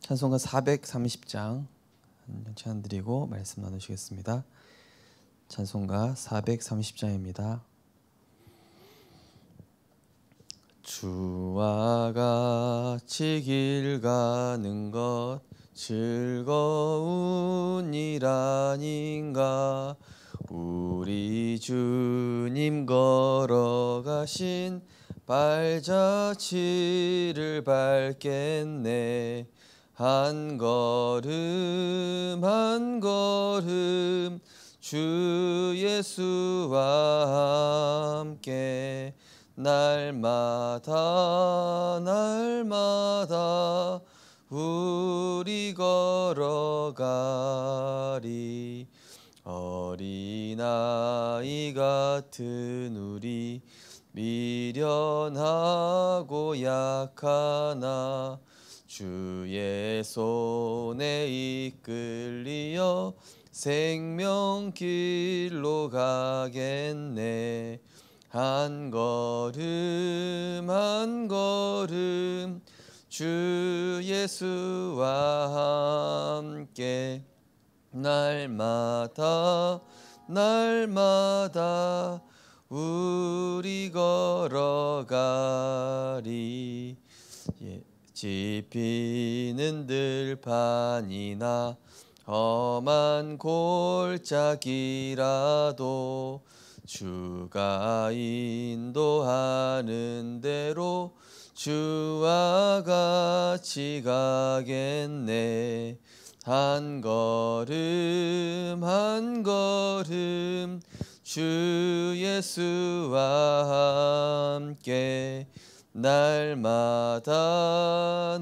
찬송가 430장 찬양 드리고 말씀 나누시겠습니다. 찬송가 430장입니다. 주와 같이 길 가는 것 즐거운 일 아닌가. 우리 주님 걸어가신 발자취를 밟겠네. 한 걸음 한 걸음 주 예수와 함께 날마다 날마다 우리 걸어가리. 어린아이 같은 우리 미련하고 약하나 주의 손에 이끌리어 생명길로 가겠네. 한 걸음 한 걸음 주 예수와 함께 날마다 날마다 우리 걸어가리. 짚히는 들판이나 험한 골짜기라도 주가 인도하는 대로 주와 같이 가겠네. 한 걸음 한 걸음 주 예수와 함께 날마다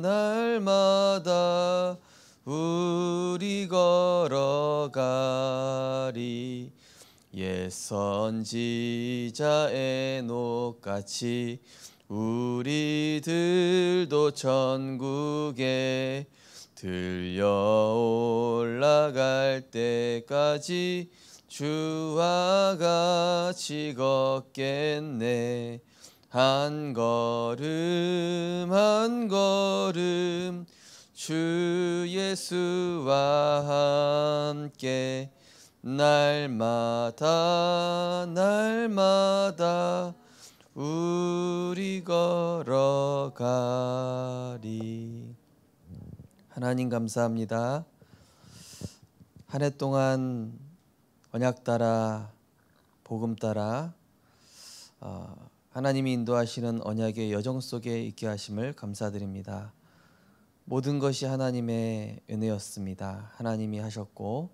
날마다 우리 걸어가리. 옛 선지자 에녹같이 우리들도 천국에 들려 올라갈 때까지 주와 같이 걷겠네. 한 걸음 한 걸음 주 예수와 함께 날마다 날마다 우리 걸어가리. 하나님 감사합니다. 한 해 동안 언약 따라 복음 따라 하나님이 인도하시는 언약의 여정 속에 있게 하심을 감사드립니다. 모든 것이 하나님의 은혜였습니다. 하나님이 하셨고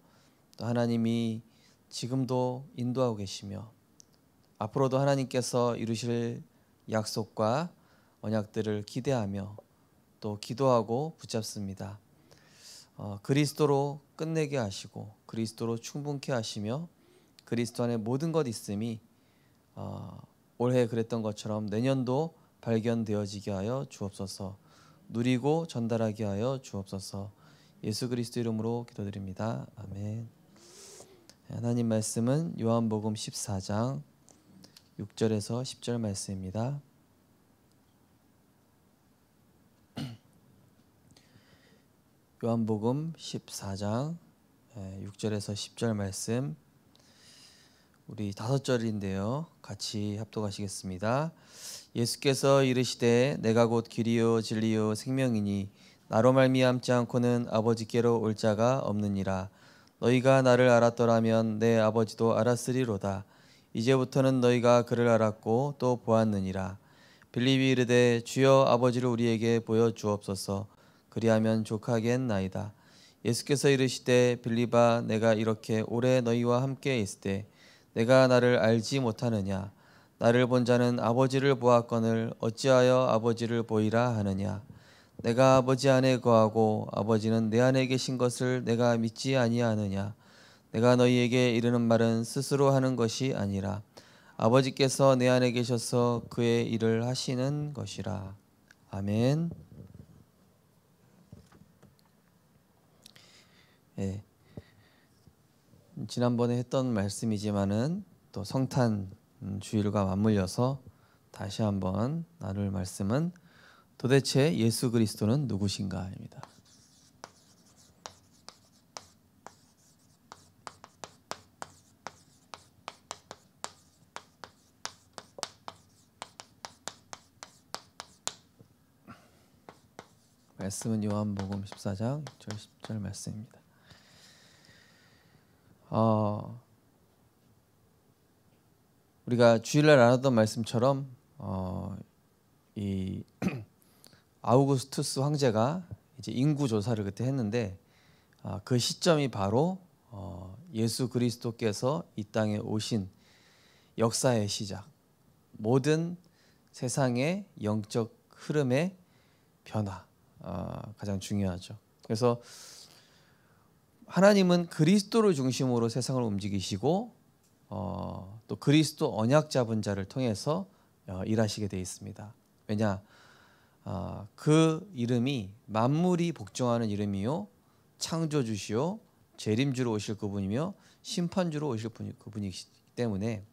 또 하나님이 지금도 인도하고 계시며 앞으로도 하나님께서 이루실 약속과 언약들을 기대하며 또 기도하고 붙잡습니다. 그리스도로 끝내게 하시고 그리스도로 충분케 하시며 그리스도 안에 모든 것 있음이 올해 그랬던 것처럼 내년도 발견되어지게 하여 주옵소서. 누리고 전달하게 하여 주옵소서. 예수 그리스도 이름으로 기도드립니다. 아멘. 하나님 말씀은 요한복음 14장 6절에서 10절 말씀입니다. 요한복음 14장 6절에서 10절 말씀, 우리 5절인데요. 같이 합독하시겠습니다. 예수께서 이르시되 내가 곧 길이요 진리요 생명이니 나로 말미암지 않고는 아버지께로 올 자가 없느니라. 너희가 나를 알았더라면 내 아버지도 알았으리로다. 이제부터는 너희가 그를 알았고 또 보았느니라. 빌립이 이르되 주여 아버지를 우리에게 보여주옵소서. 그리하면 족하겠나이다. 예수께서 이르시되 빌립아 내가 이렇게 오래 너희와 함께 있을 때 내가 나를 알지 못하느냐. 나를 본 자는 아버지를 보았거늘 어찌하여 아버지를 보이라 하느냐. 내가 아버지 안에 거하고 아버지는 내 안에 계신 것을 내가 믿지 아니하느냐. 내가 너희에게 이르는 말은 스스로 하는 것이 아니라 아버지께서 내 안에 계셔서 그의 일을 하시는 것이라. 아멘. 지난번에 했던 말씀이지만은 또 성탄 주일과 맞물려서 다시 한번 나눌 말씀은 도대체 예수 그리스도는 누구신가입니다. 말씀은 요한복음 14장 6절 10절 말씀입니다. 우리가 주일날 나눴던 말씀처럼 이 아우구스투스 황제가 이제 인구 조사를 그때 했는데 그 시점이 바로 예수 그리스도께서 이 땅에 오신 역사의 시작, 모든 세상의 영적 흐름의 변화, 가장 중요하죠. 그래서 하나님은 그리스도를 중심으로 세상을 움직이시고 또 그리스도 언약 잡은 자를 통해서 일하시게 되어 있습니다. 왜냐? 그 이름이 만물이 복종하는 이름이요, 창조주시요 재림주로 오실 그분이며 심판주로 오실 그분이기 때문에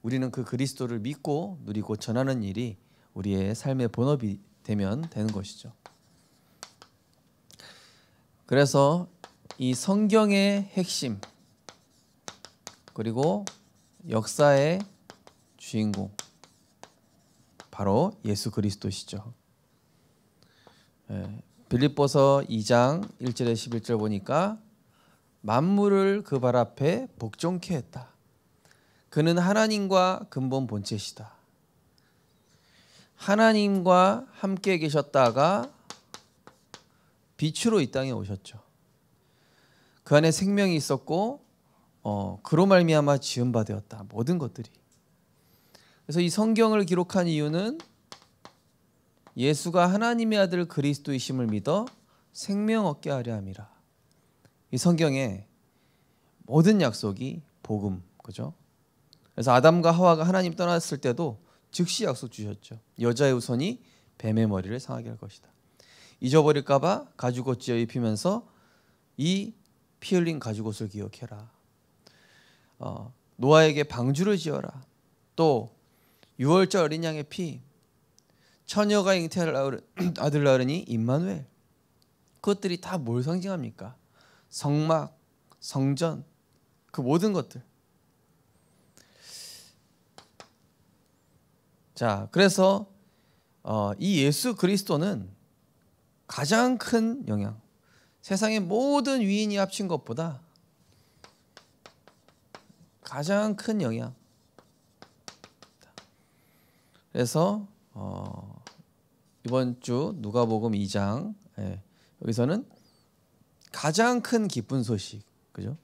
우리는 그 그리스도를 믿고 누리고 전하는 일이 우리의 삶의 본업이 되면 되는 것이죠. 그래서 이 성경의 핵심 그리고 역사의 주인공 바로 예수 그리스도시죠. 빌립보서 2장 1절에 11절 보니까 만물을 그 발 앞에 복종케 했다. 그는 하나님과 근본 본체시다. 하나님과 함께 계셨다가 빛으로 이 땅에 오셨죠. 그 안에 생명이 있었고 그로 말미암아 지은 바 되었다. 모든 것들이. 그래서 이 성경을 기록한 이유는 예수가 하나님의 아들 그리스도이심을 믿어 생명 얻게 하려 함이라. 이 성경에 모든 약속이 복음, 그죠? 그래서 아담과 하와가 하나님 떠났을 때도 즉시 약속 주셨죠. 여자의 후손이 뱀의 머리를 상하게 할 것이다. 잊어버릴까 봐 가죽옷 지어 입히면서 이 피 흘린 가죽옷을 기억해라. 노아에게 방주를 지어라. 또 유월절 어린 양의 피, 처녀가 잉태할 아들 낳으니 임마누엘. 그것들이 다 뭘 상징합니까? 성막, 성전, 그 모든 것들. 자, 그래서 이 예수 그리스도는 가장 큰 영향, 세상의 모든 위인이 합친 것보다 가장 큰 영향. 그래서 이번 주 누가복음 2장 여기서는 가장 큰 기쁜 소식, 그죠?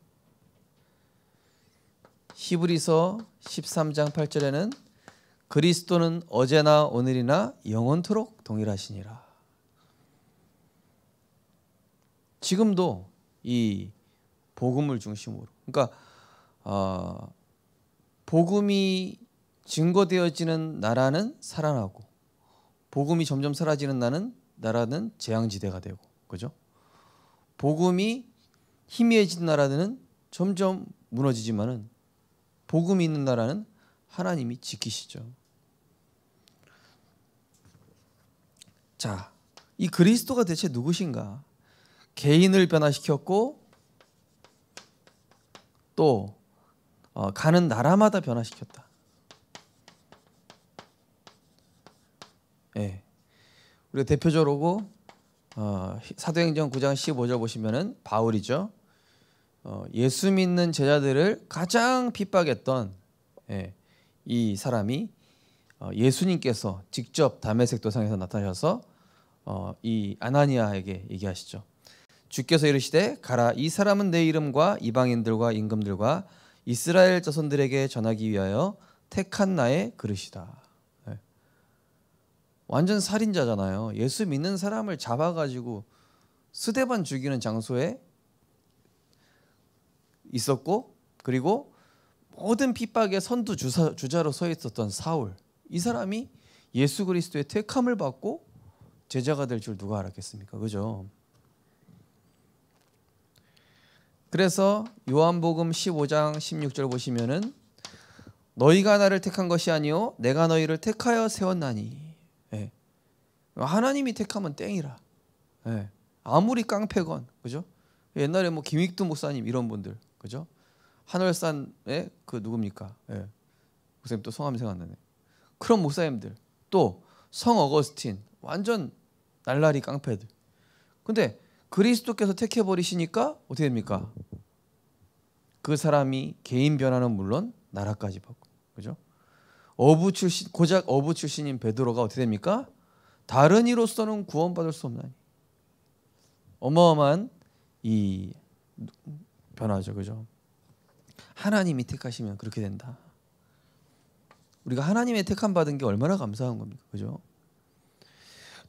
히브리서 13장 8절에는 그리스도는 어제나 오늘이나 영원토록 동일하시니라. 지금도 이 복음을 중심으로, 그러니까 복음이 증거되어지는 나라는 살아나고 복음이 점점 사라지는 나라는 재앙지대가 되고, 그죠? 복음이 희미해진 나라는 점점 무너지지만은 복음이 있는 나라는 하나님이 지키시죠. 자, 이 그리스도가 대체 누구신가? 개인을 변화시켰고 또 가는 나라마다 변화시켰다. 우리가 대표적으로 사도행전 9장 15절 보시면은 바울이죠. 예수 믿는 제자들을 가장 핍박했던 이 사람이 예수님께서 직접 다메섹 도상에서 나타나셔서 이 아나니아에게 얘기하시죠. 주께서 이르시되 가라, 이 사람은 내 이름과 이방인들과 임금들과 이스라엘 자손들에게 전하기 위하여 택한 나의 그릇이다. 완전 살인자잖아요. 예수 믿는 사람을 잡아가지고 스데반 죽이는 장소에 있었고, 그리고 모든 핍박의 선두 주자로 서 있었던 사울, 이 사람이 예수 그리스도의 택함을 받고 제자가 될 줄 누가 알았겠습니까? 그죠? 그래서 요한복음 15장 16절 보시면은 너희가 나를 택한 것이 아니요 내가 너희를 택하여 세웠나니. 하나님이 택하면 땡이라. 아무리 깡패건, 그죠? 옛날에 뭐 김익두 목사님 이런 분들, 그죠? 하늘산에 그 누굽니까? 목사님 또 성함이 생각나네. 그런 목사님들, 또 성 어거스틴, 완전 날라리 깡패들, 근데 그리스도께서 택해 버리시니까 어떻게 됩니까? 그 사람이 개인 변화는 물론 나라까지 받고, 그죠? 고작 어부 출신인 베드로가 어떻게 됩니까? 다른 이로서는 구원받을 수 없나니. 어마어마한 이 변화죠, 그죠? 하나님이 택하시면 그렇게 된다. 우리가 하나님의 택함 받은 게 얼마나 감사한 겁니까, 그죠?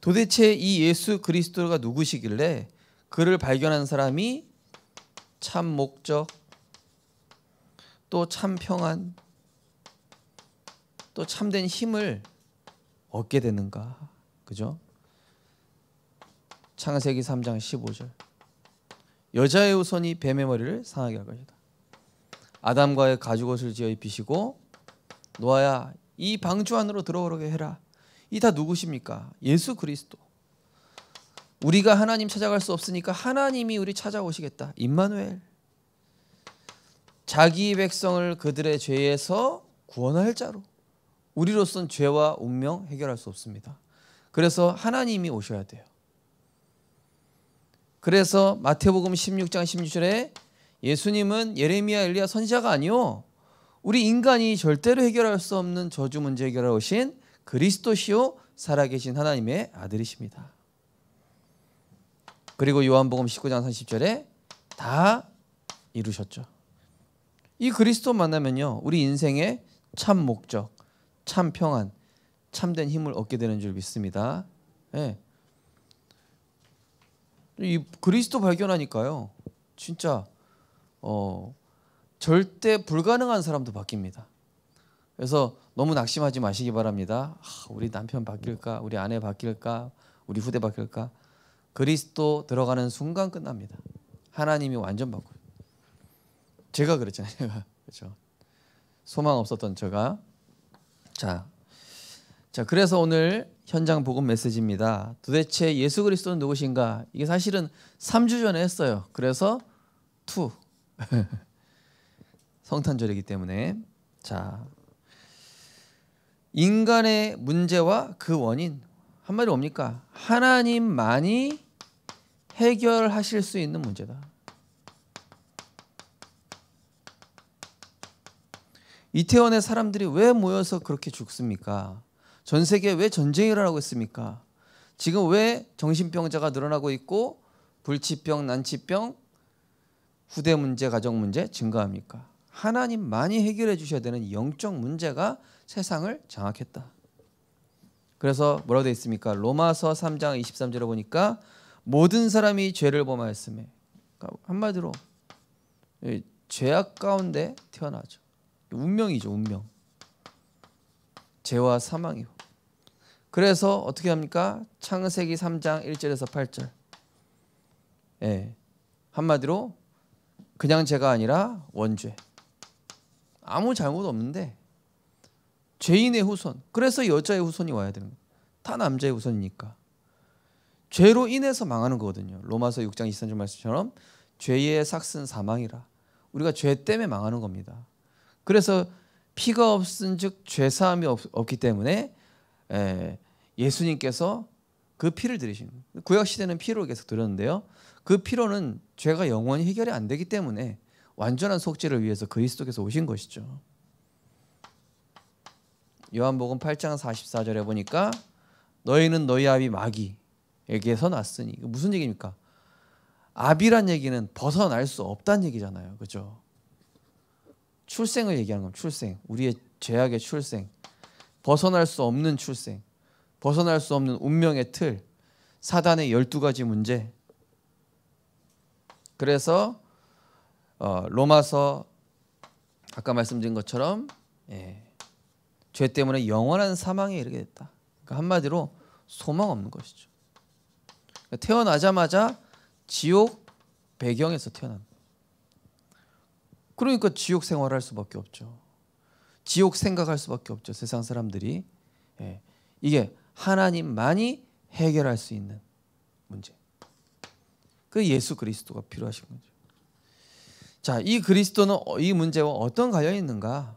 도대체 이 예수 그리스도가 누구시길래 그를 발견한 사람이 참 목적, 또 참 평안, 또 참된 힘을 얻게 되는가, 그죠? 창세기 3장 15절. 여자의 후손이 뱀의 머리를 상하게 할 것이다. 아담과의 가죽옷을 지어 입히시고 노아야 이 방주 안으로 들어오게 해라. 이 다 누구십니까? 예수 그리스도. 우리가 하나님 찾아갈 수 없으니까 하나님이 우리 찾아오시겠다. 임마누엘. 자기 백성을 그들의 죄에서 구원할 자로. 우리로서는 죄와 운명 해결할 수 없습니다. 그래서 하나님이 오셔야 돼요. 그래서 마태복음 16장 16절에 예수님은 예레미야, 엘리야 선지자가 아니요 우리 인간이 절대로 해결할 수 없는 저주 문제 해결하러 오신 그리스도시요 살아계신 하나님의 아들이십니다. 그리고 요한복음 19장 30절에 다 이루셨죠. 이 그리스도 만나면요 우리 인생의 참 목적, 참 평안, 참된 힘을 얻게 되는 줄 믿습니다. 네. 이 그리스도 발견하니까요 진짜 절대 불가능한 사람도 바뀝니다. 그래서 너무 낙심하지 마시기 바랍니다. 우리 남편 바뀔까, 우리 아내 바뀔까, 우리 후대 바뀔까. 그리스도 들어가는 순간 끝납니다. 하나님이 완전 바꿔요. 제가 그랬잖아요. 그렇죠. 소망 없었던 제가. 자, 그래서 오늘 현장 복음 메시지입니다. 도대체 예수 그리스도는 누구신가? 이게 사실은 3주 전에 했어요. 그래서 2 성탄절이기 때문에. 자, 인간의 문제와 그 원인 한마디로 뭡니까? 하나님만이 해결하실 수 있는 문제다. 이태원에 사람들이 왜 모여서 그렇게 죽습니까? 전 세계에 왜 전쟁이 일어나고 있습니까? 지금 왜 정신병자가 늘어나고 있고 불치병, 난치병, 후대 문제, 가정 문제 증가합니까? 하나님만이 해결해 주셔야 되는 영적 문제가 세상을 장악했다. 그래서 뭐라고 되어 있습니까? 로마서 3장 23절에 보니까 모든 사람이 죄를 범하였으며, 그러니까 한마디로 죄악 가운데 태어나죠. 운명이죠, 운명. 죄와 사망이고. 그래서 어떻게 합니까? 창세기 3장 1절에서 8절. 한마디로 그냥 죄가 아니라 원죄. 아무 잘못 없는데 죄인의 후손. 그래서 여자의 후손이 와야 되는 거예요. 다 남자의 후손이니까. 죄로 인해서 망하는 거거든요. 로마서 6장 23절 말씀처럼 죄의 삭은 사망이라. 우리가 죄 때문에 망하는 겁니다. 그래서 피가 없은즉 죄사함이 없기 때문에 예수님께서 그 피를 들이시는 거예요. 구약 시대는 피로 계속 들었는데요. 그 피로는 죄가 영원히 해결이 안 되기 때문에 완전한 속죄를 위해서 그리스도께서 오신 것이죠. 요한복음 8장 44절에 보니까 너희는 너희 아비 마귀에게서 났으니. 무슨 얘기입니까? 아비란 얘기는 벗어날 수 없다는 얘기잖아요. 그렇죠? 출생을 얘기하는 겁니다. 출생. 우리의 죄악의 출생. 벗어날 수 없는 출생. 벗어날 수 없는 운명의 틀. 사단의 12가지 문제. 그래서 로마서 아까 말씀드린 것처럼 죄 때문에 영원한 사망에 이르게 됐다. 그러니까 한마디로 소망 없는 것이죠. 그러니까 태어나자마자 지옥 배경에서 태어납니다. 그러니까 지옥 생활할 수밖에 없죠. 지옥 생각할 수밖에 없죠. 세상 사람들이. 이게 하나님만이 해결할 수 있는 문제. 그 예수 그리스도가 필요하신 거죠. 자, 이 그리스도는 이 문제와 어떤 관련이 있는가?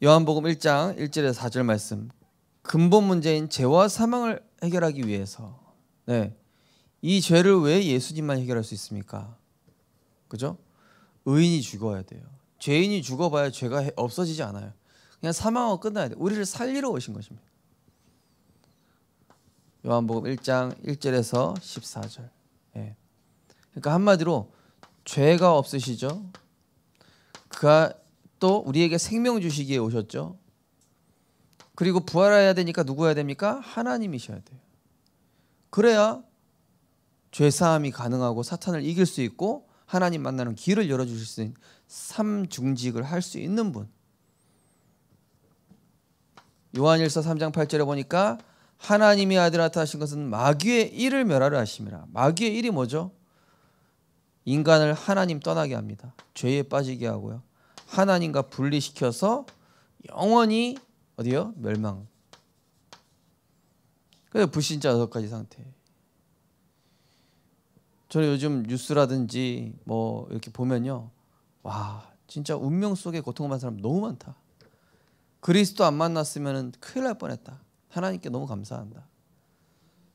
요한복음 1장 1절에서 4절 말씀. 근본 문제인 죄와 사망을 해결하기 위해서 이 죄를 왜 예수님만 해결할 수 있습니까? 그죠? 의인이 죽어야 돼요. 죄인이 죽어봐야 죄가 없어지지 않아요. 그냥 사망하고 끝나야 돼요. 우리를 살리러 오신 것입니다. 요한복음 1장 1절에서 14절. 그러니까 한마디로 죄가 없으시죠. 그가 또 우리에게 생명 주시기에 오셨죠. 그리고 부활해야 되니까 누구여야 됩니까? 하나님이셔야 돼요. 그래야 죄사함이 가능하고 사탄을 이길 수 있고 하나님 만나는 길을 열어주실 수 있는 삼중직을 할 수 있는 분. 요한일서 3장 8절에 보니까 하나님의 아들 나타나신 것은 마귀의 일을 멸하려 하심이라. 마귀의 일이 뭐죠? 인간을 하나님 떠나게 합니다. 죄에 빠지게 하고요. 하나님과 분리시켜서 영원히 어디요? 멸망. 그래서 불신자 6가지 상태. 저는 요즘 뉴스라든지 뭐 이렇게 보면요, 와 진짜 운명 속에 고통받는 사람 너무 많다. 그리스도 안 만났으면 큰일 날 뻔했다. 하나님께 너무 감사한다.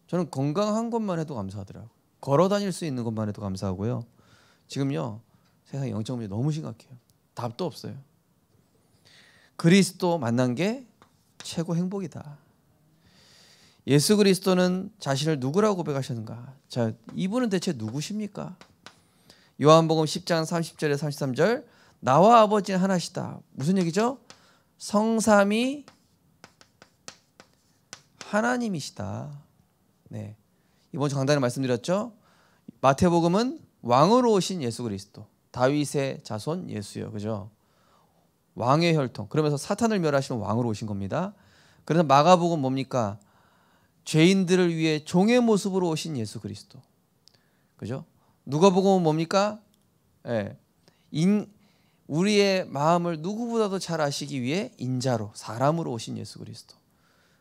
저는 건강한 것만 해도 감사하더라고요. 걸어 다닐 수 있는 것만 해도 감사하고요. 지금요 세상 영적 문제 너무 심각해요. 답도 없어요. 그리스도 만난 게 최고 행복이다. 예수 그리스도는 자신을 누구라고 고백하셨는가? 자, 이분은 대체 누구십니까? 요한복음 10장 30절에 33절. 나와 아버지는 하나시다. 무슨 얘기죠? 성삼위 하나님이시다. 네. 이번 주 강단에 말씀드렸죠. 마태복음은 왕으로 오신 예수 그리스도, 다윗의 자손 예수요, 그죠? 왕의 혈통. 그러면서 사탄을 멸하시는 왕으로 오신 겁니다. 그래서 마가복음 뭡니까? 죄인들을 위해 종의 모습으로 오신 예수 그리스도, 그죠? 누가복음은 뭡니까? 우리의 마음을 누구보다도 잘 아시기 위해 인자로, 사람으로 오신 예수 그리스도.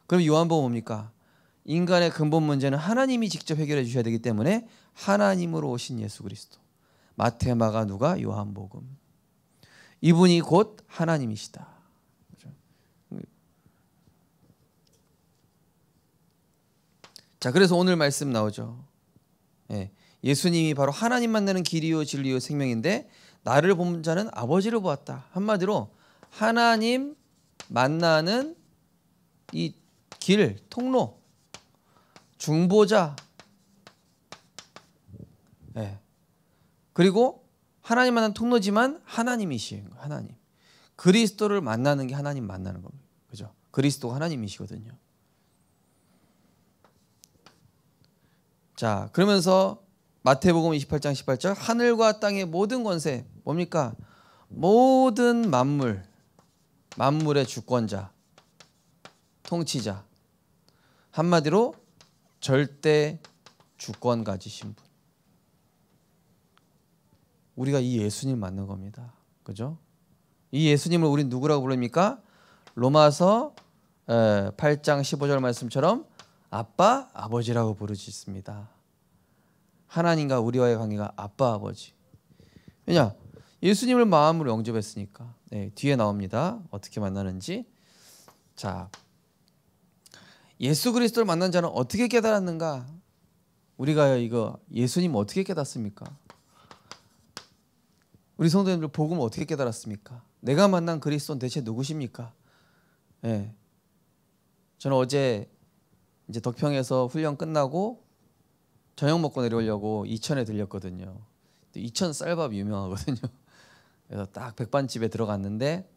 그럼 요한복음 뭡니까? 인간의 근본 문제는 하나님이 직접 해결해 주셔야 되기 때문에 하나님으로 오신 예수 그리스도. 마태, 마가, 누가, 요한복음. 이분이 곧 하나님이시다. 자, 그래서 오늘 말씀 나오죠. 예수님이 바로 하나님 만나는 길이요 진리요 생명인데 나를 본 자는 아버지를 보았다. 한마디로 하나님 만나는 이 길, 통로, 중보자. 그리고 하나님 만나는 통로지만 하나님이신 거예요. 하나님. 그리스도를 만나는 게 하나님 만나는 겁니다. 그죠? 그리스도가 하나님이시거든요. 자, 그러면서 마태복음 28장 18절 하늘과 땅의 모든 권세 뭡니까? 모든 만물의 주권자, 통치자. 한마디로 절대 주권 가지신 분. 우리가 이 예수님 만난 겁니다. 그죠? 이 예수님을 우린 누구라고 부릅니까? 로마서 8장 15절 말씀처럼 아빠, 아버지라고 부르짖습니다. 하나님과 우리와의 관계가 아빠, 아버지. 왜냐? 예수님을 마음으로 영접했으니까. 뒤에 나옵니다. 어떻게 만나는지. 자, 예수 그리스도를 만난 자는 어떻게 깨달았는가? 우리가 이거 예수님 어떻게 깨닫습니까? 우리 성도님들 복음을 어떻게 깨달았습니까? 내가 만난 그리스도는 대체 누구십니까? 저는 어제 이제 덕평에서 훈련 끝나고 저녁 먹고 내려오려고 이천에 들렸거든요. 이천 쌀밥 유명하거든요. 그래서 딱 백반집에 들어갔는데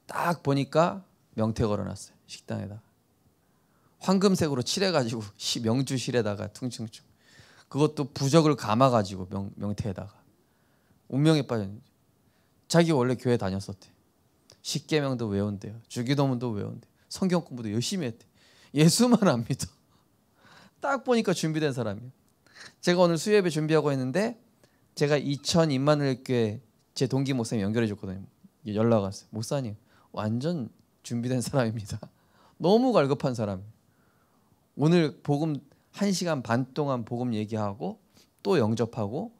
딱 보니까 명태 걸어놨어요. 식당에다. 황금색으로 칠해가지고 명주실에다가 퉁퉁퉁. 그것도 부적을 감아가지고 명태에다가. 운명에 빠졌는지. 자기 원래 교회 다녔었대. 십계명도 외운대요. 주기도문도 외운대. 성경 공부도 열심히 했대. 예수만 안 믿어. 딱 보니까 준비된 사람이에요. 제가 오늘 수요예배 준비하고 있는데 제가 이천 임마누엘교회 제 동기 목사님 연결해 줬거든요. 연락 왔어요. 목사님 완전 준비된 사람입니다. 너무 갈급한 사람. 오늘 복음 1시간 반 동안 복음 얘기하고 또 영접하고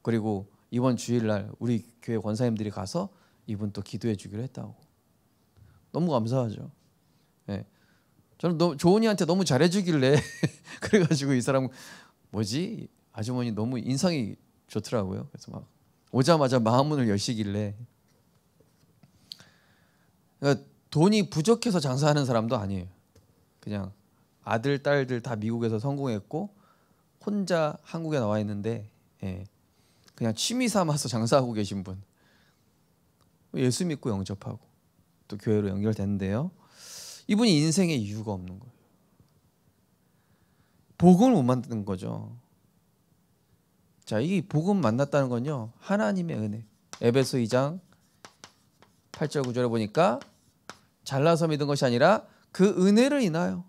그리고 이번 주일날 우리 교회 권사님들이 가서 이분 또 기도해 주기로 했다고. 너무 감사하죠. 예. 저는 조은이한테 너무 잘해주길래 그래가지고 이 사람 뭐지? 아주머니 너무 인상이 좋더라고요. 그래서 막 오자마자 마음문을 여시길래. 그러니까 돈이 부족해서 장사하는 사람도 아니에요. 그냥 아들 딸들 다 미국에서 성공했고 혼자 한국에 나와 있는데 그냥 취미 삼아서 장사하고 계신 분. 예수 믿고 영접하고 또 교회로 연결됐는데요. 이분이 인생에 이유가 없는 거예요. 복음을 못 만드는 거죠. 자, 이 복음 만났다는 건요, 하나님의 은혜. 에베소 2장 8절 9절에 보니까 잘나서 믿은 것이 아니라 그 은혜를 인하여.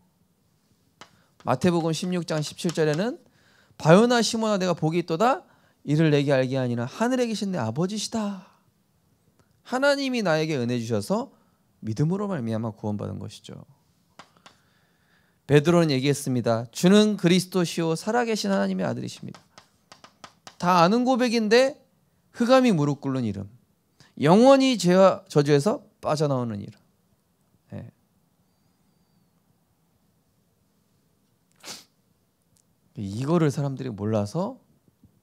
마태복음 16장 17절에는 바요나 시몬아 내가 복이 있도다 이를 내게 알게 하니라 하늘에 계신 내 아버지시다. 하나님이 나에게 은혜 주셔서 믿음으로 말미암아 구원받은 것이죠. 베드로는 얘기했습니다. 주는 그리스도시요 살아계신 하나님의 아들이십니다. 다 아는 고백인데 흑암이 무릎 꿇는 이름, 영원히 죄와 저주에서 빠져나오는 이름. 이거를 사람들이 몰라서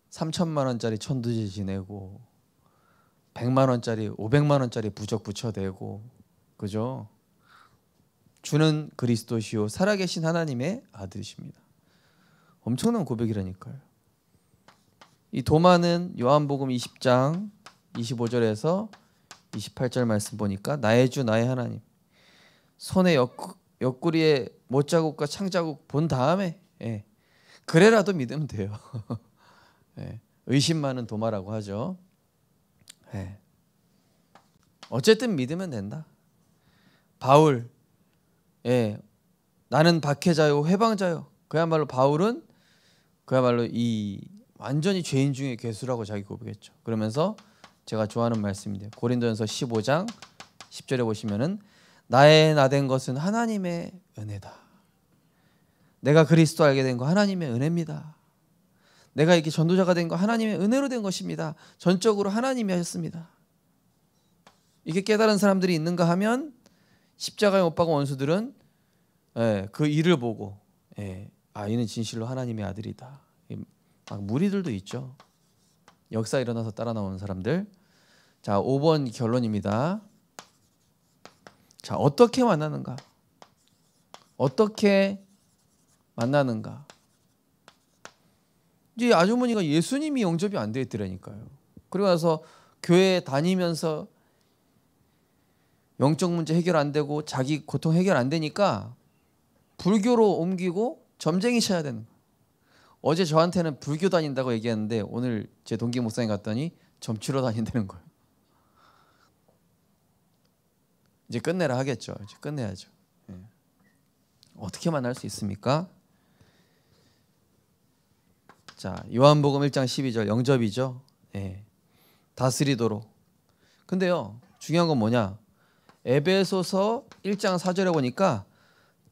3천만 원짜리 천도지 지내고 100만 원짜리 500만 원짜리 부적 붙여대고, 그죠? 주는 그리스도시요 살아계신 하나님의 아들이십니다. 엄청난 고백이라니까요. 이 도마는 요한복음 20장 25절에서 28절 말씀 보니까 나의 주 나의 하나님, 손에 옆구리에 못자국과 창자국 본 다음에 그래라도 믿으면 돼요. 의심 많은 도마라고 하죠. 어쨌든 믿으면 된다. 바울, 나는 박해자요 회방자요. 그야말로 바울은 그야말로 이 완전히 죄인 중에 괴수라고 자기 고백했죠. 그러면서 제가 좋아하는 말씀인데 고린도전서 15장 10절에 보시면은 나의 나된 것은 하나님의 은혜다. 내가 그리스도 알게 된 거 하나님의 은혜입니다. 내가 이렇게 전도자가 된 거 하나님의 은혜로 된 것입니다. 전적으로 하나님이 하셨습니다. 이게 깨달은 사람들이 있는가 하면 십자가에 못 박은 원수들은 그 일을 보고 이는 진실로 하나님의 아들이다. 막 무리들도 있죠. 역사 일어나서 따라 나오는 사람들. 자, 5번 결론입니다. 자, 어떻게 만나는가? 어떻게 만나는가? 이제 아주머니가 예수님이 영접이 안 돼 있더라니까요. 그러고 나서 교회 다니면서 영적 문제 해결 안 되고 자기 고통 해결 안 되니까 불교로 옮기고 점쟁이 쳐야 되는 거예요. 어제 저한테는 불교 다닌다고 얘기했는데 오늘 제 동기 목사님 갔더니 점치러 다닌다는 거예요. 이제 끝내라 하겠죠. 이제 끝내야죠. 어떻게 만날 수 있습니까? 자, 요한복음 1장 12절 영접이죠. 다스리도록. 근데요, 중요한 건 뭐냐? 에베소서 1장 4절에 보니까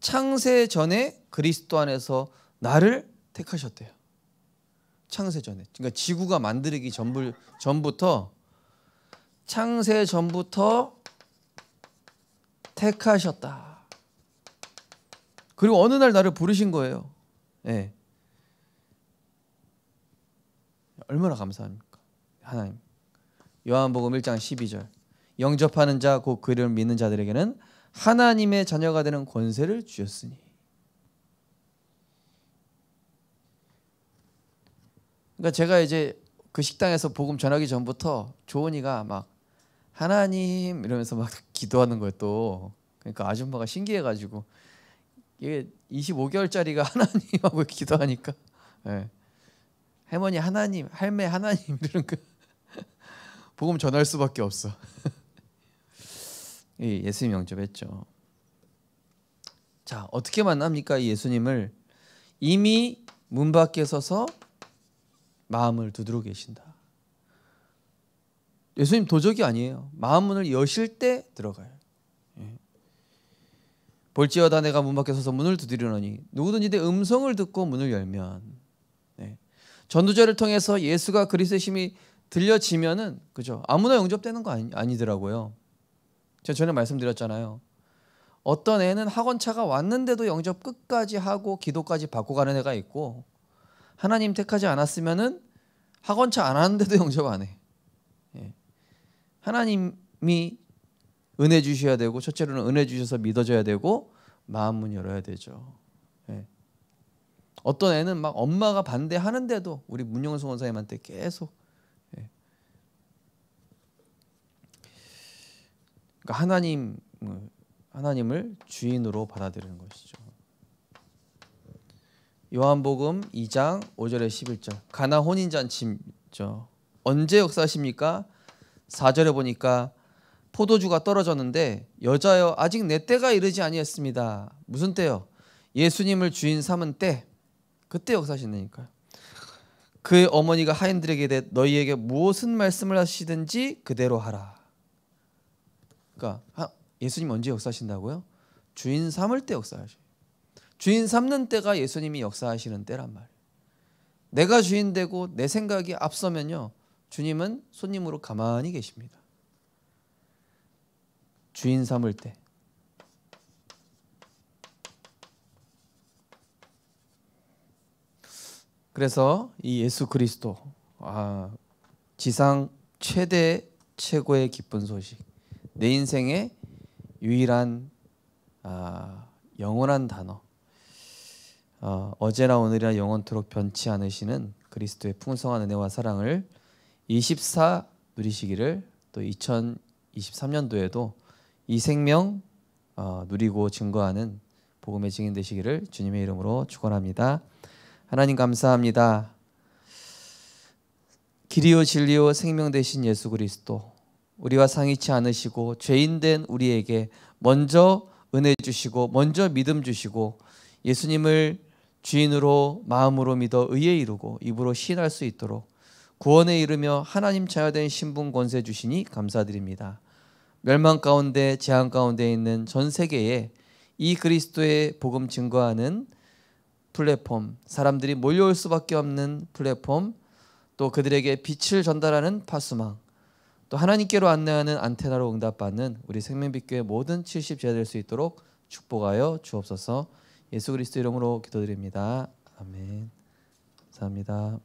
창세 전에 그리스도 안에서 나를 택하셨대요. 창세 전에. 그러니까 지구가 만들기 전부터 창세 전부터 택하셨다. 그리고 어느 날 나를 부르신 거예요. 얼마나 감사합니까? 하나님. 요한복음 1장 12절. 영접하는 자 곧 그 이름을 믿는 자들에게는 하나님의 자녀가 되는 권세를 주셨으니. 그러니까 제가 이제 그 식당에서 복음 전하기 전부터 조은이가 막 하나님 이러면서 막 기도하는 거예요 또. 그러니까 아줌마가 신기해가지고 이게 25개월짜리가 하나님하고 기도하니까 할머니 하나님, 할매 하나님 이러는 거 복음 전할 수밖에 없어. 예수님 영접했죠. 자, 어떻게 만납니까? 이 예수님을 이미 문 밖에 서서 마음을 두드려 계신다. 예수님 도적이 아니에요. 마음 문을 여실 때 들어가요. 볼지어다 내가 문 밖에 서서 문을 두드리노니 누구든지 내 음성을 듣고 문을 열면. 전도자를 통해서 예수가 그리스도의 심이 들려지면은 그죠? 아무나 영접되는 거 아니더라고요. 제가 전에 말씀드렸잖아요. 어떤 애는 학원차가 왔는데도 영접 끝까지 하고 기도까지 받고 가는 애가 있고, 하나님 택하지 않았으면은 학원차 안 하는데도 영접 안 해. 하나님이 은혜 주셔야 되고, 첫째로는 은혜 주셔서 믿어줘야 되고 마음 문 열어야 되죠. 어떤 애는 막 엄마가 반대하는데도 우리 문용수 원사님한테 계속 그러니까 하나님을 주인으로 받아들이는 것이죠. 요한복음 2장 5절에 11절 가나 혼인잔치죠. 언제 역사하십니까? 4절에 보니까 포도주가 떨어졌는데 여자여 아직 내 때가 이르지 아니했습니다. 무슨 때요? 예수님을 주인 삼은 때, 그때 역사하신다니까요. 그 어머니가 하인들에게 이르되 너희에게 무엇은 말씀을 하시든지 그대로 하라. 그러니까 예수님 언제 역사하신다고요? 주인 삼을 때 역사하셔요. 주인 삼는 때가 예수님이 역사하시는 때란 말이에요. 내가 주인 되고 내 생각이 앞서면요, 주님은 손님으로 가만히 계십니다. 주인 삼을 때. 그래서 이 예수 그리스도, 지상 최고의 기쁜 소식, 내 인생의 유일한 영원한 단어, 어제나 오늘이나 영원토록 변치 않으시는 그리스도의 풍성한 은혜와 사랑을 24 누리시기를, 또 2023년도에도 이 생명 누리고 증거하는 복음의 증인 되시기를 주님의 이름으로 축원합니다. 하나님 감사합니다. 길이요 진리요 생명 되신 예수 그리스도, 우리와 상의치 않으시고 죄인된 우리에게 먼저 은혜 주시고 먼저 믿음 주시고 예수님을 주인으로 마음으로 믿어 의에 이르고 입으로 시인할 수 있도록 구원에 이르며 하나님 자녀된 신분 권세 주시니 감사드립니다. 멸망 가운데 재앙 가운데 있는 전 세계에 이 그리스도의 복음 증거하는 플랫폼, 사람들이 몰려올 수밖에 없는 플랫폼, 또 그들에게 빛을 전달하는 파수망, 또 하나님께로 안내하는 안테나로 응답받는 우리 생명빛교회 모든 70제자 될 수 있도록 축복하여 주옵소서. 예수 그리스도 이름으로 기도드립니다. 아멘. 감사합니다.